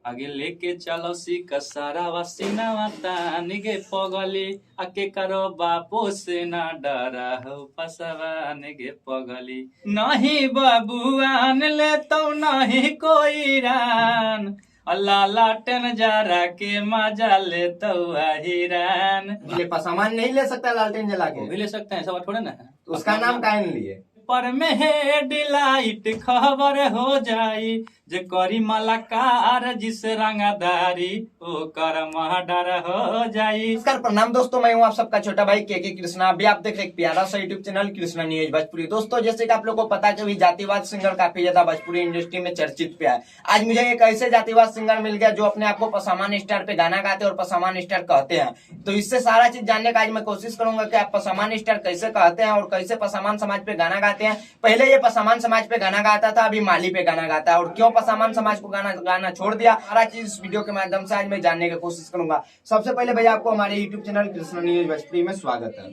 आगे लेके चलो सी कसारा वसीना तान गे पगली आके करो बापो से ना डरा हो पसवान गे पगली नहीं बाबुआन ले तो नहीं कोई रान अल्लाह लाटन जरा के मजा ले तो हिरान। ले सामान नहीं ले सकता लालटेन जला के? वो भी ले सकते हैं, सब थोड़े ना है। तो उसका नाम काहे नहीं लिए? पर में हेड लाइट खबर हो जाई जे करी मलाकार जिस रंगदारी ओ कर महडर हो जाई। नमस्कार, प्रणाम दोस्तों, मैं हूं आप सबका छोटा भाई के कृष्णा। अभी आप देख रहे हैं एक प्यारा सा YouTube channel Krishna news Bhojpuri. दोस्तों, जैसे कि आप लोगों को पता है कि अभी जातिवाद सिंगर काफी ज्यादा भोजपुरी इंडस्ट्री में चर्चित पे है। आज मुझे एक ऐसे जातिवाद सिंगर मिल गया जो अपने आप को पसामान स्टार पे गाना गाते हैं और पसामान स्टार कहते हैं। तो इससे सारा चीज जानने का आज मैं कोशिश करूंगा कि आप पसामान स्टार कैसे कहते हैं और कैसे पसामान समाज पे गाना गाते हैं। पहले ये पसामान समाज पे गाना गाता था, अभी माली पे गाना गाता है, और क्यों पसामान समाज को गाना छोड़ दिया, सारा चीज इस वीडियो के माध्यम से आज मैं जानने की कोशिश करूंगा। सबसे पहले भैया आपको हमारे YouTube channel Krishna news Bhojpuri में स्वागत है।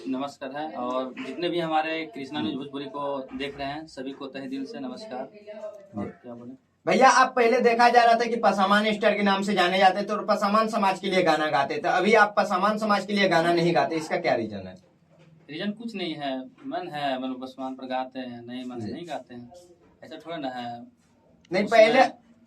नमस्कार है, और जितने भी हमारे कृष्णा न्यूज भोजपुरी को देख रहे हैं सभी को तहे दिल से नमस्कार। और क्या बोले भैया, आप पहले देखा जा रहा था कि पसामान स्टार के नाम से जाने जाते थे और पसामान समाज के लिए गाना गाते थे। अभी आप पसामान समाज के लिए गाना नहीं गाते, इसका क्या रीजन है? रीजन कुछ नहीं है, मन है, मतलब बस मान पर गाते हैं, नहीं मन से नहीं गाते हैं, ऐसा थोड़ा ना है। नहीं,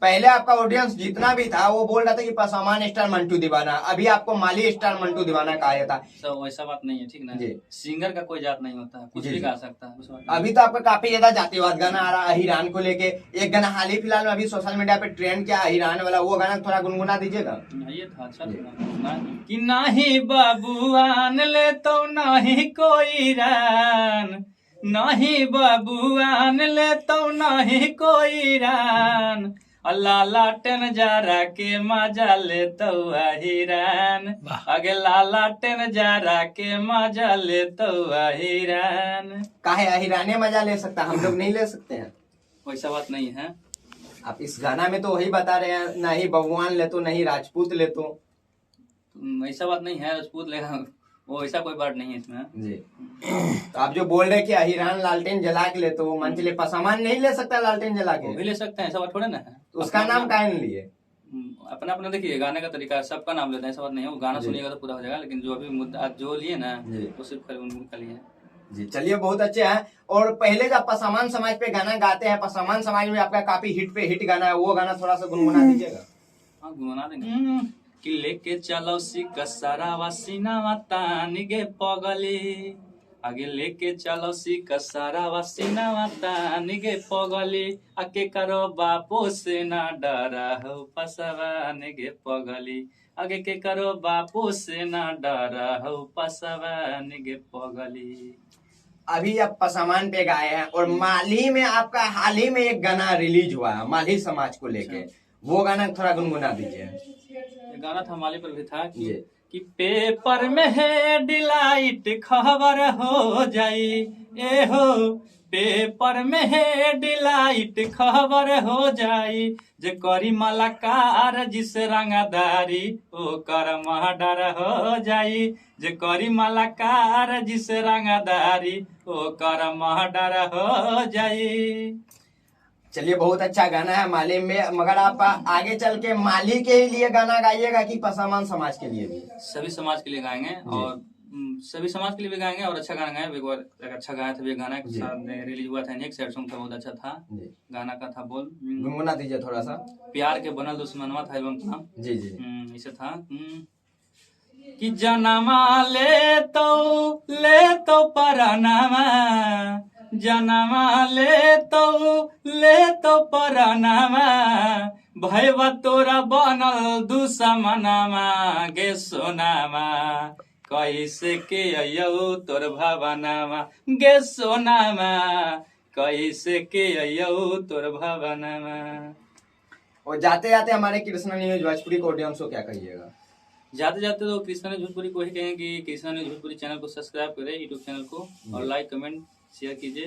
पहले आपका ऑडियंस जितना भी था वो बोल रहा था कि पसामान स्टार मंटू दीवाना, अभी आपको माली स्टार मंटू दीवाना कहा था। सब वैसा बात नहीं है, ठीक ना? सिंगर का कोई जात नहीं होता, कुछ भी गा सकता है। अभी तो आपका काफी ज्यादा जातिवाद गाना आ रहा है अहिरान को लेके। एक गाना हाल ही फिलहाल में अभी सोशल मीडिया पे ट्रेंड किया अहिरान वाला, वो गाना थोड़ा गुनगुना दीजिएगा। ये था अच्छा कि नहीं बाबुआन ले तो नहीं कोई रान, नहीं बाबुआन ले तो नहीं कोई रान, अल्लाह लाटन जरा के मजा ले तो हिरान, आगे लाटन जरा के मजा ले तो हिरान। काहे अहिराने मजा ले सकता, हम लोग नहीं ले सकते हैं? वैसा बात नहीं है। आप इस गाना में तो वही बता रहे हैं, नहीं बबुआन ले तो नहीं राजपूत ले तो। ऐसा बात नहीं है, राजपूत ले वो ऐसा कोई बात नहीं है इसमें जी। तो आप जो बोल रहे हैं कि अहिरान लालटेन जला के ले तो मन चले पसामान नहीं ले सकता लालटेन जला के? वो भी ले सकते हैं, ऐसा बात थोड़ा ना है। तो उसका नाम काहे नहीं लिए? अपना अपना देखिए, गाने का तरीका है, सबका नाम लेते हैं, ऐसा बात नहीं है। वो गाना सुनिएगा तो पूरा हो जाएगा, लेकिन जो अभी मुद्दा जो लिए ना वो सिर्फ उनका लिए। जी, चलिए, बहुत अच्छे हैं। और पहले जब पसामान समाज पे गाना गाते हैं, पसामान समाज में आपका काफी हिट पे हिट गाना है, वो गाना थोड़ा सा गुनगुना दीजिएगा। हाँ, गुनगुना देंगे कि लेके चलो सी कसारा वसीना तान गे पगली, आगे लेके चलो सी कसारा वसीना तान गे पगली आके करो बापो से ना डरा हो पसवान गे पगली, आगे के करो बापो से ना डरा हो पसवान गे पगली। अभी आप पसामान पे गाए हैं और माली में आपका हाल ही में एक गाना रिलीज हुआ है माली समाज को लेके, वो गाना थोड़ा गुनगुना दीजिए। गाना था माली पर भी था कि पेपर में हेडलाइट खबर हो जाई, ए हो पेपर में हेडलाइट खबर हो जाई, जे करी मलाकार जिस रंगदारी ओ कर महडर हो जाई, जे करी मलाकार जिस रंगदारी ओ कर महडर हो जाई। चलिए, बहुत अच्छा गाना है माली में, मगर आप आगे चल के माली के लिए गाना गाइएगा कि पसामान समाज के लिए भी? सभी समाज के लिए गाएंगे, और सभी समाज के लिए भी गाएंगे, और अच्छा गाना गाए। एक बार अच्छा गाया था, गाना के साथ रिलीज हुआ था, एक सैड सॉन्ग था, बहुत अच्छा था। गाना का था बोल गुनगुना दीजिए थोड़ा सा। प्यार के बनल दुश्मनवा था एल्बम का नाम। जी जी। इसे था कि जनमा ले तो परनामा, जनमा ले तो परनामा, भैया तोरा बनल दुश्मनमा गे सोनामा, कैसे के अयौ तोर भावनामा गे सोनामा, कैसे के अयौ तोर भावनामा। और जाते जाते हमारे कृष्णा न्यूज भोजपुरी को ऑडियंस को क्या कहिएगा? जाते जाते तो कृष्णा न्यूज भोजपुरी को ही कहें कि कृष्णा न्यूज भोजपुरी चैनल को सब्सक्राइब करें, यूट्यूब चैनल को, और लाइक कमेंट शेयर कीजिए।